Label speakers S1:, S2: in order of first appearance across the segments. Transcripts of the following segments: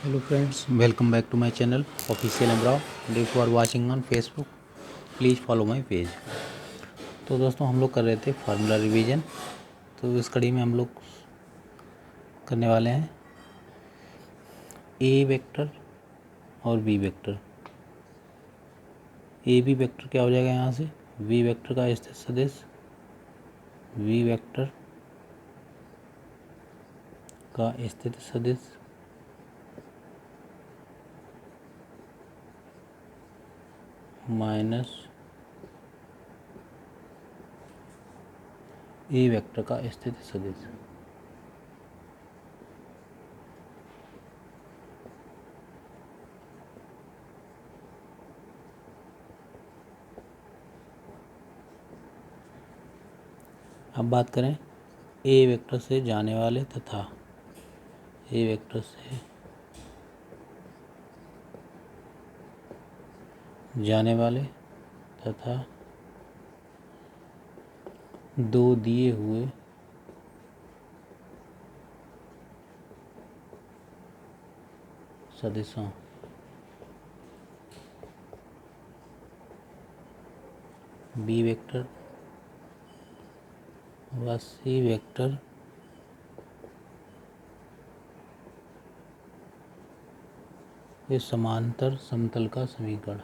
S1: Hello friends, welcome back to my channel Official Embraw and if you are watching on Facebook, please follow my page। तो दोस्तों हम लोग कर रहे थे फार्मूला रिवीजन। तो इस कड़ी में हम लोग करने वाले हैं ए वेक्टर और B vector. A B vector क्या हो जाएगा यहाँ से, वी वेक्टर का स्थित सदिश वी वेक्टर का स्थित सदिश माइनस ए वेक्टर का स्थित सदिश। अब बात करें ए वेक्टर से जाने वाले तथा ए वेक्टर से जाने वाले तथा दो दिए हुए सदिशों बी वेक्टर व सी वेक्टर के समांतर समतल का समीकरण।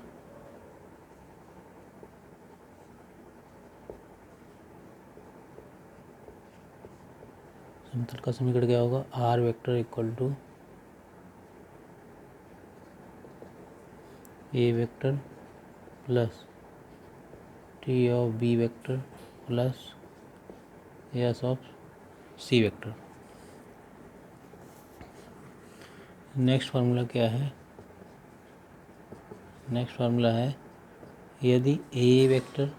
S1: समतल का समीकरण क्या होगा, R vector equal to A vector plus T of B vector plus S of C vector. Next formula क्या है, नेक्स्ट फार्मूला है यदि ए वेक्टर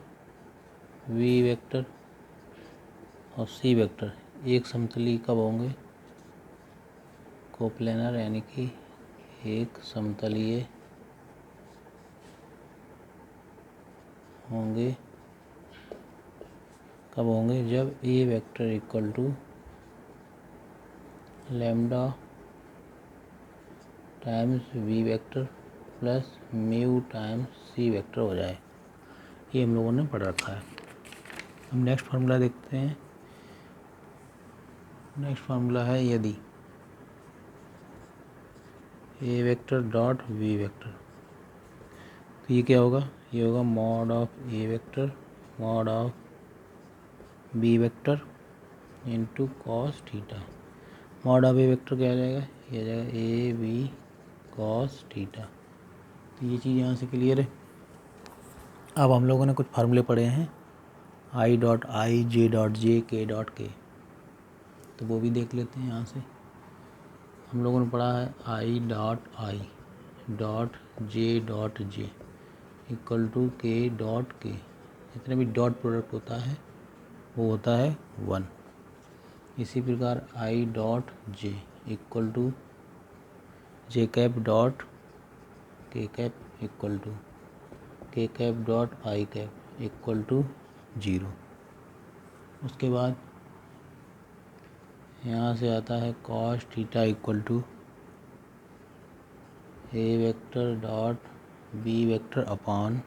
S1: वी वेक्टर और सी वेक्टर एक समतली कब होंगे, कोप्लेनर, यानी कि एक समतलीय होंगे। कब होंगे, जब A vector equal to lambda times V vector plus mu times C vector हो जाए। ये हम लोगों ने पढ़ रखा है। हम नेक्स्ट फार्मूला देखते हैं। नेक्स्ट फार्मूला है यदि A vector dot V vector, तो ये क्या होगा, ये होगा mod of A vector mod of B vector into cos theta. Mod of A vector क्या आ जाएगा, ये आ जाएगा ए बी कॉस थीटा। तो ये चीज़ यहाँ से क्लियर है। अब हम लोगों ने कुछ फार्मूले पढ़े हैं, I dot I, J dot J, के डॉट के, तो वो भी देख लेते हैं यहाँ से। हम लोगों ने पढ़ा है I dot J equal to K dot K. जितने भी डॉट प्रोडक्ट होता है वो होता है 1। इसी प्रकार I dot J equal to J cap dot K cap equal to K cap dot I cap equal to 0। उसके बाद यहाँ से आता है cos theta equal to A vector dot B vector upon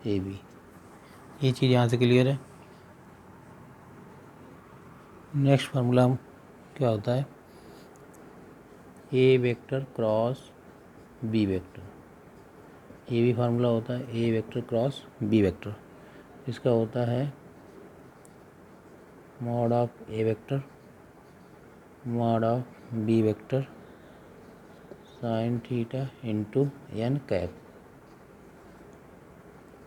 S1: A B. ये चीज़ यहाँ से क्लियर है। नेक्स्ट फार्मूला क्या होता है, A vector cross B vector. ये भी फार्मूला होता है A vector cross B vector. इसका होता है mod of A vector mod of B vector sine theta into N cap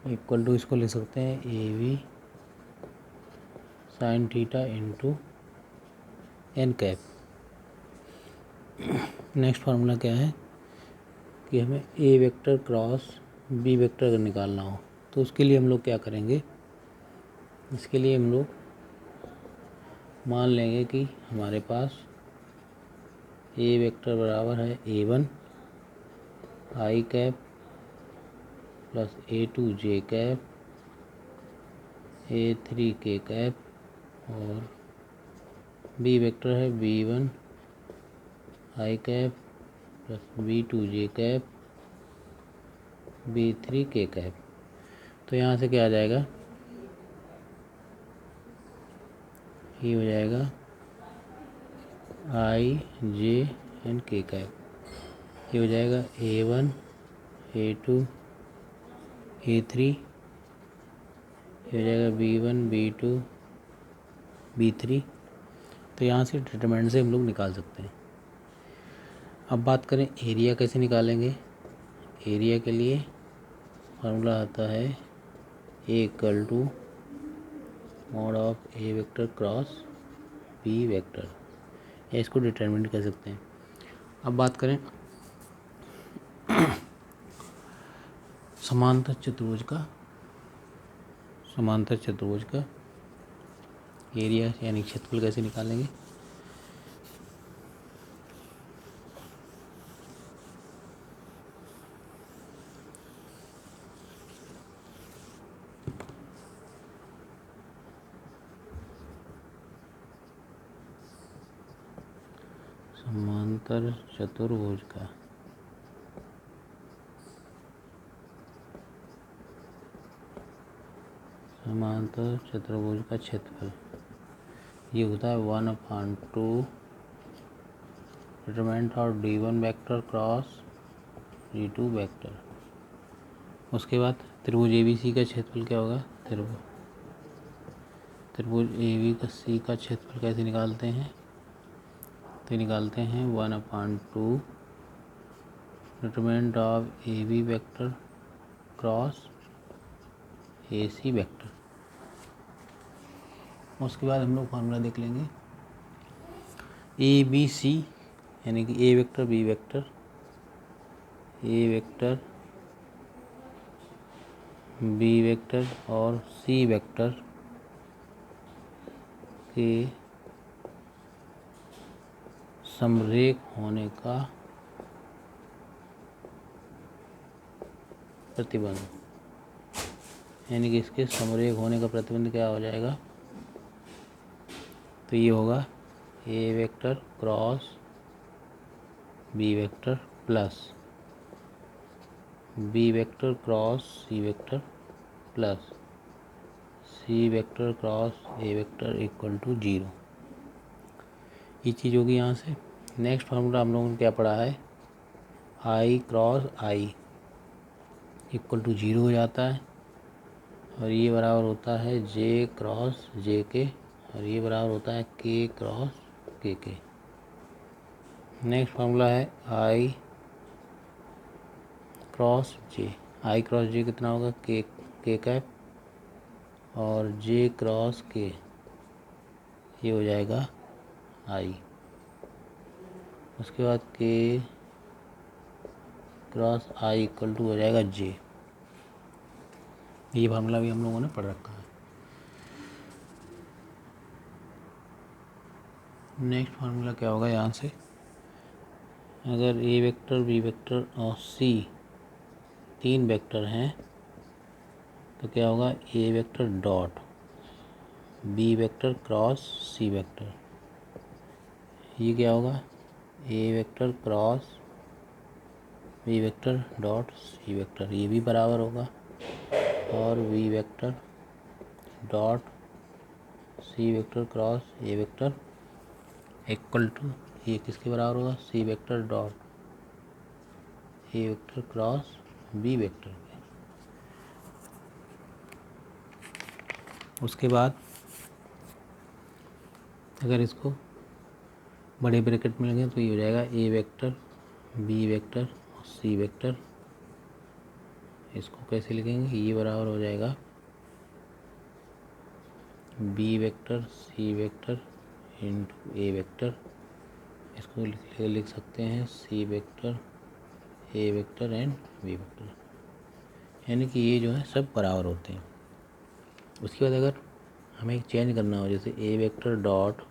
S1: equal to, इसको लिख सकते हैं A V sine theta into N cap. Next formula क्या है कि हमें A vector cross B vector अगर निकालना हो तो उसके लिए हम लोग क्या करेंगे, इसके लिए हम लोग मान लेंगे कि हमारे पास ए वेक्टर बराबर है A1 I cap plus A2 J cap A3 K cap और बी वेक्टर है B1 I cap plus B2 J cap B3 K cap. तो यहाँ से क्या आ जाएगा, ये हो जाएगा I J एंड के कैप। ये हो जाएगा A1 A2 A3, ये हो जाएगा B1 B2 B3। तो यहाँ से डिटरमिनेंट से हम लोग निकाल सकते हैं। अब बात करें एरिया कैसे निकालेंगे। एरिया के लिए फार्मूला आता है A equal to mod of A vector cross B vector, या इसको डिटरमिनेंट कह सकते हैं। अब बात करें समांतर चतुर्भुज का एरिया यानी क्षेत्रफल कैसे निकालेंगे। समांतर चतुर्भुज का क्षेत्रफल ये होता है 1/2 determinant of D1 vector cross D2 vector. उसके बाद त्रिभुज ABC का क्षेत्रफल क्या होगा। त्रिभुज ABC का क्षेत्रफल कैसे निकालते हैं, तो निकालते हैं 1/2 determinant of AB vector cross AC vector. उसके बाद हम लोग फार्मूला देख लेंगे ABC यानी कि A vector B vector B vector और C वेक्टर के समरेख होने का प्रतिबंध, यानी कि इसके समरेख होने का प्रतिबंध क्या हो जाएगा, तो ये होगा A vector cross B vector plus B vector cross C vector plus C vector cross A vector equal to 0। ये चीज़ होगी यहाँ से। नेक्स्ट फार्मूला हम लोगों ने क्या पढ़ा है, I cross I equal to 0 हो जाता है, और ये बराबर होता है J क्रॉस JK, और ये बराबर होता है K cross KK। Next formula है I क्रॉस J कितना होगा, K कैप, और J क्रॉस K ये हो जाएगा I। उसके बाद K cross I equal to हो जाएगा J। ये फार्मूला भी हम लोगों ने पढ़ रखा है। नेक्स्ट फार्मूला क्या होगा, यहाँ से अगर A वेक्टर B वेक्टर और C 3 वेक्टर हैं तो क्या होगा, A vector dot B vector cross C vector, ये क्या होगा A vector cross B vector dot C vector, ये भी बराबर होगा, और B vector dot C vector cross A vector equal to, ये किसके बराबर होगा, C vector dot A vector cross B vector के। उसके बाद अगर इसको बड़े ब्रैकेट में लगे तो ये हो जाएगा A वेक्टर B वेक्टर और C वेक्टर। इसको कैसे लिखेंगे, ये बराबर हो जाएगा B vector C vector into A vector. इसको लिख सकते हैं C vector A vector and B vector, यानी कि ये जो है सब बराबर होते हैं। उसके बाद अगर हमें एक चेंज करना हो, जैसे A vector dot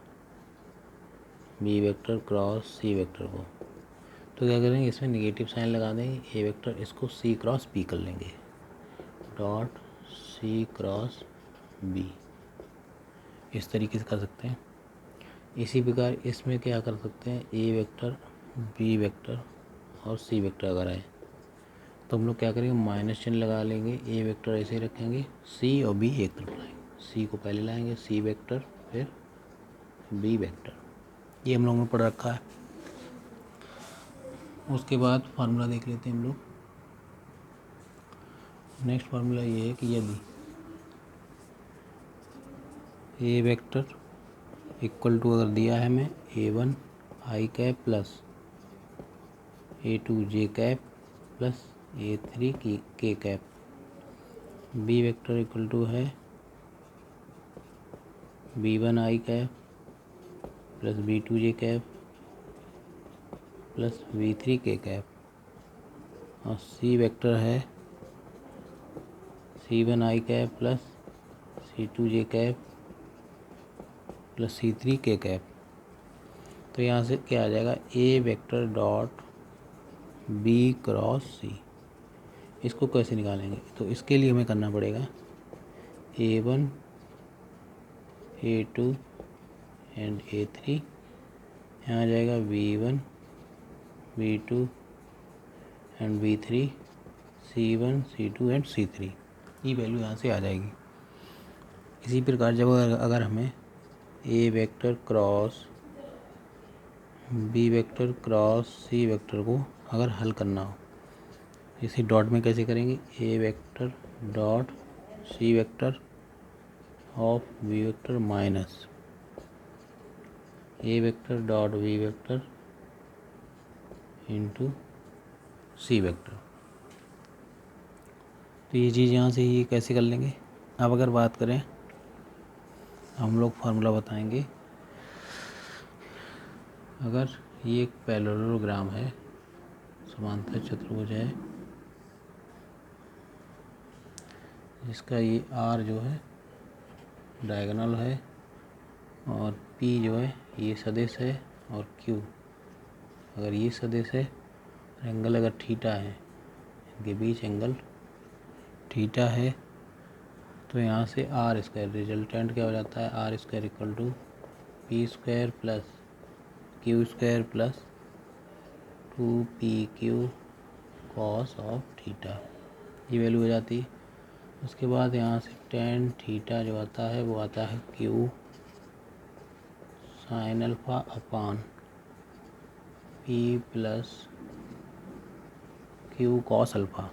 S1: B vector cross C vector को, तो क्या करेंगे, इसमें नेगेटिव साइन लगा देंगे। A वेक्टर इसको C क्रॉस B कर लेंगे, डॉट C क्रॉस B, इस तरीके से कर सकते हैं। इसी प्रकार इसमें क्या कर सकते हैं, A वेक्टर B वेक्टर और सी वेक्टर अगर आए तो हम लोग क्या करेंगे, माइनस चिन्ह लगा लेंगे, ए वेक्टर ऐसे ही रखेंगे, सी और बी एक तरफ लाएंगे, सी को पहले लाएंगे, सी वेक्टर फिर बी वेक्टर। ये हम लोगों ने पढ़ रखा है। उसके बाद फार्मूला देख लेते हैं हम लोग। नेक्स्ट फार्मूला ये है कि यदि ए वेक्टर इक्वल टू अगर दिया है हमें A1 I cap plus A2 J cap plus A3 K cap, B vector equal to है B1 I cap plus B2 J cap plus B3 K cap, और सी वेक्टर है C1 I cap plus C2 J cap plus C3 K cap. तो यहाँ से क्या आ जाएगा, A vector dot B cross C. इसको कैसे निकालेंगे, तो इसके लिए हमें करना पड़ेगा A1 A2 एंड A3, यहाँ आ जाएगा B1 B2 and B3, C1 C2 and C3। ये वैल्यू यहाँ से आ जाएगी। इसी प्रकार जब अगर हमें A vector cross B vector cross C vector को अगर हल करना हो, इसी डॉट में कैसे करेंगे, A vector dot C vector of B vector minus A vector dot B vector into C vector. तो ये चीज़ यहाँ से ये कैसे कर लेंगे। अब अगर बात करें, हम लोग फार्मूला बताएंगे, अगर ये एक पैरेललोग्राम है, समांतर चतुर्भुज है, जिसका ये आर जो है डायगोनल है और पी जो है ये सदिश है, और क्यू अगर ये सदिश है, एंगल अगर थीटा है, इनके बीच एंगल थीटा है, तो यहाँ से आर स्क्वायर रिजल्टेंट क्या हो जाता है, R square equal to P square plus Q square plus 2PQ cos of theta, ये वैल्यू हो जाती है। उसके बाद यहाँ से टेन थीटा जो आता है वो आता है क्यू साइन अल्फा अपान P plus Q cos alpha.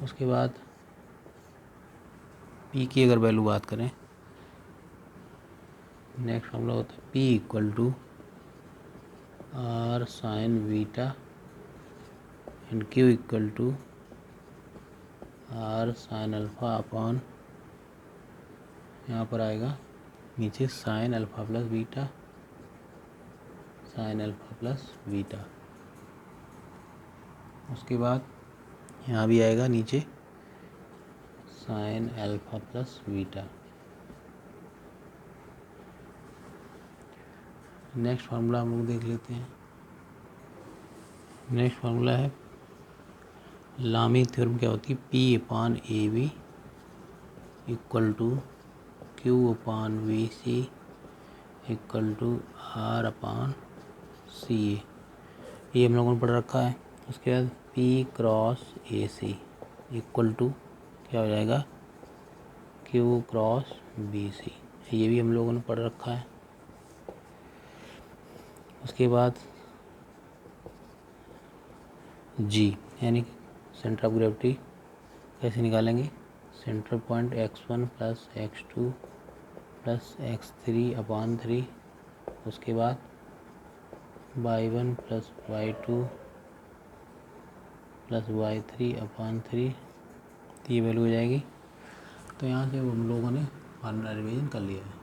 S1: उसके बाद पी की अगर वैल्यू बात करें, नेक्स्ट फॉर्मूला होता है P equal to R sine beta and Q equal to R sine alpha upon, यहाँ पर आएगा नीचे sine alpha plus beta, sine alpha plus beta. उसके बाद यहाँ भी आएगा नीचे sine alpha plus beta. Next formula हम लोग देख लेते हैं। नेक्स्ट फार्मूला है लामी थ्योरम, क्या होती है, P upon A B equal to Q upon V C equal to R upon C A, ये हम लोगों ने पढ़ रखा है। उसके बाद P cross A C equal to क्या हो जाएगा, क्यू क्रॉस बी सी, ये भी हम लोगों ने पढ़ रखा है। उसके बाद जी यानी सेंटर ऑफ ग्रेविटी कैसे निकालेंगे, centre point x1 plus x2 plus x3 अपान 3, उसके बाद y1 plus y2 plus y3 अपान 3, ये वैल्यू हो जाएगी। तो यहाँ से हम लोगों ने फार्मूला रिवीजन कर लिया है।